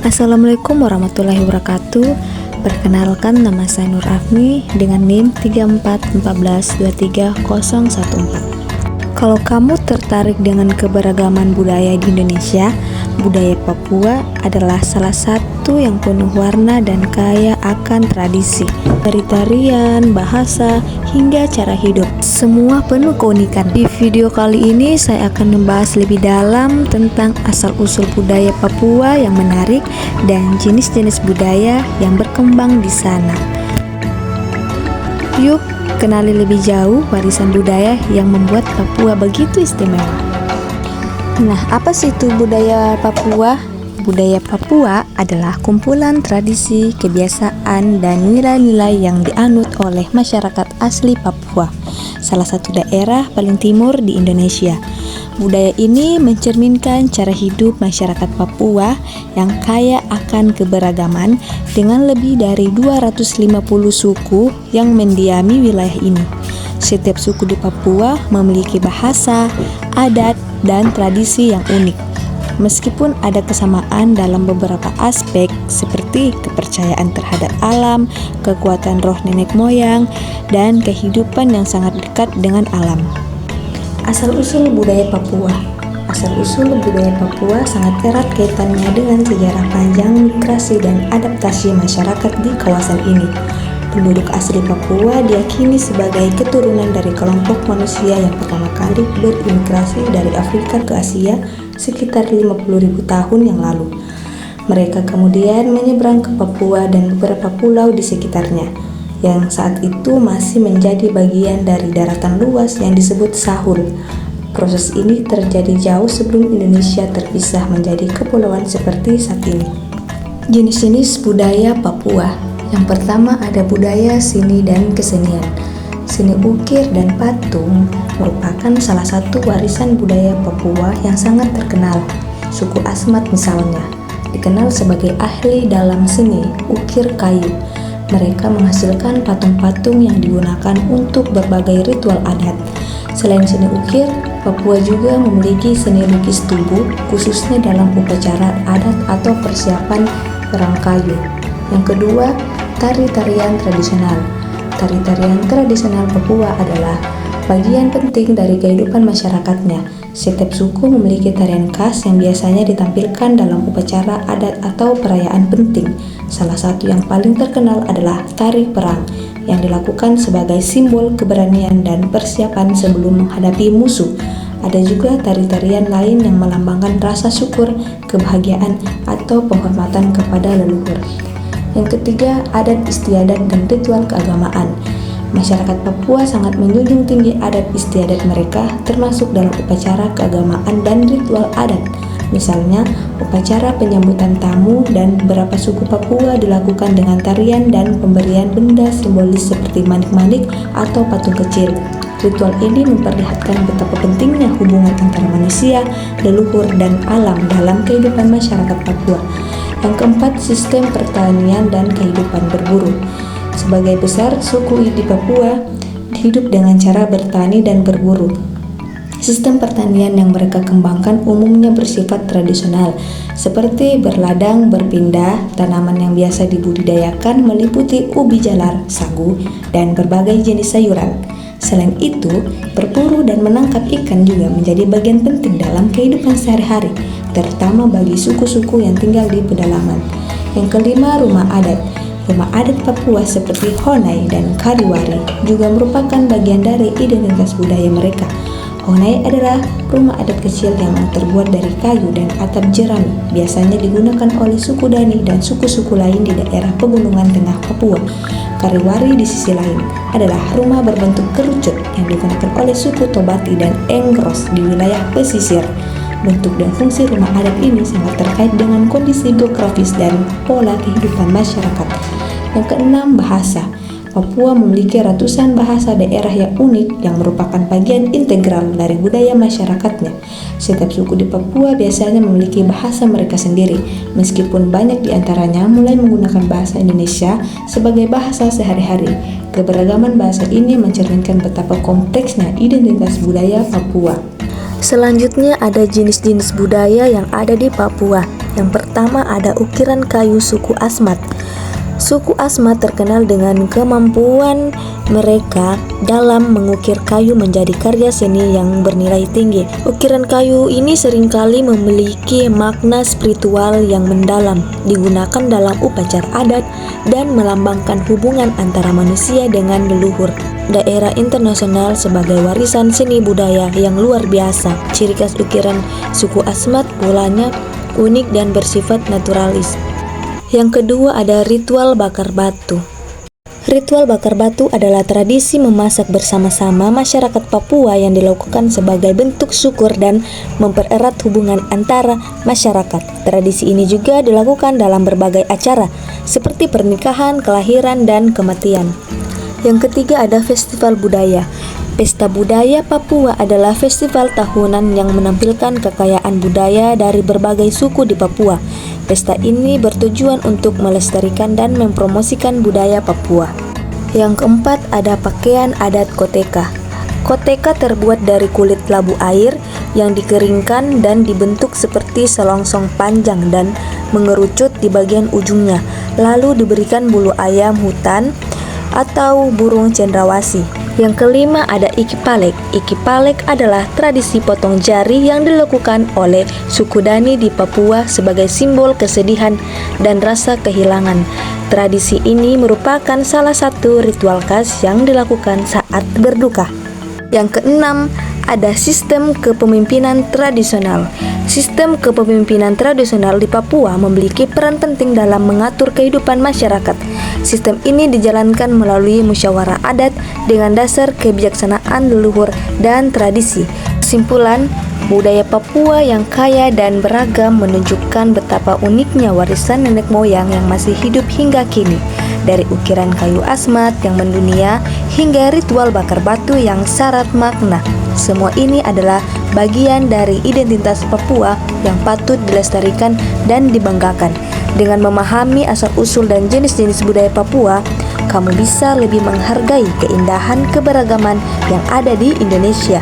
Assalamualaikum warahmatullahi wabarakatuh. Perkenalkan, nama saya Nur Afni dengan NIM 34142314. Kalau kamu tertarik dengan keberagaman budaya di Indonesia, budaya Papua adalah salah satu yang penuh warna dan kaya akan tradisi, dari tarian, bahasa, hingga cara hidup. Semua penuh keunikan. Di video kali ini saya akan membahas lebih dalam tentang asal-usul budaya Papua yang menarik dan jenis-jenis budaya yang berkembang di sana. Yuk, kenali lebih jauh warisan budaya yang membuat Papua begitu istimewa. Nah, apa sih itu budaya Papua? Budaya Papua adalah kumpulan tradisi, kebiasaan, dan nilai-nilai yang dianut oleh masyarakat asli Papua, salah satu daerah paling timur di Indonesia. Budaya ini mencerminkan cara hidup masyarakat Papua yang kaya akan keberagaman dengan lebih dari 250 suku yang mendiami wilayah ini. Setiap suku di Papua memiliki bahasa, adat, dan tradisi yang unik. Meskipun ada kesamaan dalam beberapa aspek seperti kepercayaan terhadap alam, kekuatan roh nenek moyang, dan kehidupan yang sangat dekat dengan alam. Asal-usul budaya Papua. Asal-usul budaya Papua sangat erat kaitannya dengan sejarah panjang migrasi dan adaptasi masyarakat di kawasan ini. Penduduk asli Papua diyakini sebagai keturunan dari kelompok manusia yang pertama kali berimigrasi dari Afrika ke Asia sekitar 50.000 tahun yang lalu. Mereka kemudian menyeberang ke Papua dan beberapa pulau di sekitarnya, yang saat itu masih menjadi bagian dari daratan luas yang disebut Sahul. Proses ini terjadi jauh sebelum Indonesia terpisah menjadi kepulauan seperti saat ini. Jenis-jenis budaya Papua. Yang pertama ada budaya seni dan kesenian. Seni ukir dan patung merupakan salah satu warisan budaya Papua yang sangat terkenal. Suku Asmat misalnya, dikenal sebagai ahli dalam seni ukir kayu. Mereka menghasilkan patung-patung yang digunakan untuk berbagai ritual adat. Selain seni ukir, Papua juga memiliki seni lukis tubuh, khususnya dalam upacara adat atau persiapan perang kayu. Yang kedua, tari-tarian tradisional. Tari-tarian tradisional Papua adalah bagian penting dari kehidupan masyarakatnya. Setiap suku memiliki tarian khas yang biasanya ditampilkan dalam upacara adat atau perayaan penting. Salah satu yang paling terkenal adalah tari perang, yang dilakukan sebagai simbol keberanian dan persiapan sebelum menghadapi musuh. Ada juga tari-tarian lain yang melambangkan rasa syukur, kebahagiaan, atau penghormatan kepada leluhur. Yang ketiga, adat istiadat dan ritual keagamaan. Masyarakat Papua sangat menjunjung tinggi adat istiadat mereka, termasuk dalam upacara keagamaan dan ritual adat. Misalnya, upacara penyambutan tamu dan beberapa suku Papua dilakukan dengan tarian dan pemberian benda simbolis seperti manik-manik atau patung kecil. Ritual ini memperlihatkan betapa pentingnya hubungan antara manusia, leluhur, dan alam dalam kehidupan masyarakat Papua. Yang keempat, sistem pertanian dan kehidupan berburu. Sebagai besar suku di Papua hidup dengan cara bertani dan berburu. Sistem pertanian yang mereka kembangkan umumnya bersifat tradisional, seperti berladang, berpindah. Tanaman yang biasa dibudidayakan meliputi ubi jalar, sagu, dan berbagai jenis sayuran. Selain itu, berburu dan menangkap ikan juga menjadi bagian penting dalam kehidupan sehari-hari, terutama bagi suku-suku yang tinggal di pedalaman. Yang kelima, rumah adat. Rumah adat Papua seperti Honai dan Kariwari juga merupakan bagian dari identitas budaya mereka. Honai adalah rumah adat kecil yang terbuat dari kayu dan atap jerami, biasanya digunakan oleh suku Dani dan suku-suku lain di daerah pegunungan tengah Papua. Kariwari di sisi lain adalah rumah berbentuk kerucut yang digunakan oleh suku Tobati dan Engros di wilayah pesisir. Bentuk dan fungsi rumah adat ini sangat terkait dengan kondisi geografis dan pola kehidupan masyarakat. Yang keenam, bahasa. Papua memiliki ratusan bahasa daerah yang unik yang merupakan bagian integral dari budaya masyarakatnya. Setiap suku di Papua biasanya memiliki bahasa mereka sendiri, meskipun banyak di antaranya mulai menggunakan bahasa Indonesia sebagai bahasa sehari-hari. Keberagaman bahasa ini mencerminkan betapa kompleksnya identitas budaya Papua. Selanjutnya ada jenis-jenis budaya yang ada di Papua. Yang pertama ada ukiran kayu suku Asmat. Suku Asmat terkenal dengan kemampuan mereka dalam mengukir kayu menjadi karya seni yang bernilai tinggi. Ukiran kayu ini seringkali memiliki makna spiritual yang mendalam, digunakan dalam upacara adat dan melambangkan hubungan antara manusia dengan leluhur. Daerah internasional sebagai warisan seni budaya yang luar biasa. Ciri khas ukiran suku Asmat polanya unik dan bersifat naturalis. Yang kedua ada ritual bakar batu. Ritual bakar batu adalah tradisi memasak bersama-sama masyarakat Papua yang dilakukan sebagai bentuk syukur dan mempererat hubungan antara masyarakat. Tradisi ini juga dilakukan dalam berbagai acara seperti pernikahan, kelahiran, dan kematian. Yang ketiga ada festival budaya. Pesta Budaya Papua adalah festival tahunan yang menampilkan kekayaan budaya dari berbagai suku di Papua. Pesta ini bertujuan untuk melestarikan dan mempromosikan budaya Papua. Yang keempat ada pakaian adat Koteka. Koteka terbuat dari kulit labu air yang dikeringkan dan dibentuk seperti selongsong panjang dan mengerucut di bagian ujungnya, lalu diberikan bulu ayam hutan atau burung cendrawasih. Yang kelima ada Ikipalek. Ikipalek adalah tradisi potong jari yang dilakukan oleh suku Dani di Papua sebagai simbol kesedihan dan rasa kehilangan. Tradisi ini merupakan salah satu ritual khas yang dilakukan saat berduka. Yang keenam ada sistem kepemimpinan tradisional. Sistem kepemimpinan tradisional di Papua memiliki peran penting dalam mengatur kehidupan masyarakat. Sistem ini dijalankan melalui musyawarah adat dengan dasar kebijaksanaan leluhur dan tradisi. Kesimpulan, budaya Papua yang kaya dan beragam menunjukkan betapa uniknya warisan nenek moyang yang masih hidup hingga kini. Dari ukiran kayu Asmat yang mendunia hingga ritual bakar batu yang syarat makna. Semua ini adalah bagian dari identitas Papua yang patut dilestarikan dan dibanggakan. Dengan memahami asal-usul dan jenis-jenis budaya Papua, kamu bisa lebih menghargai keindahan keberagaman yang ada di Indonesia.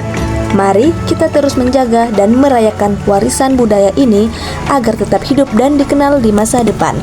Mari kita terus menjaga dan merayakan warisan budaya ini agar tetap hidup dan dikenal di masa depan.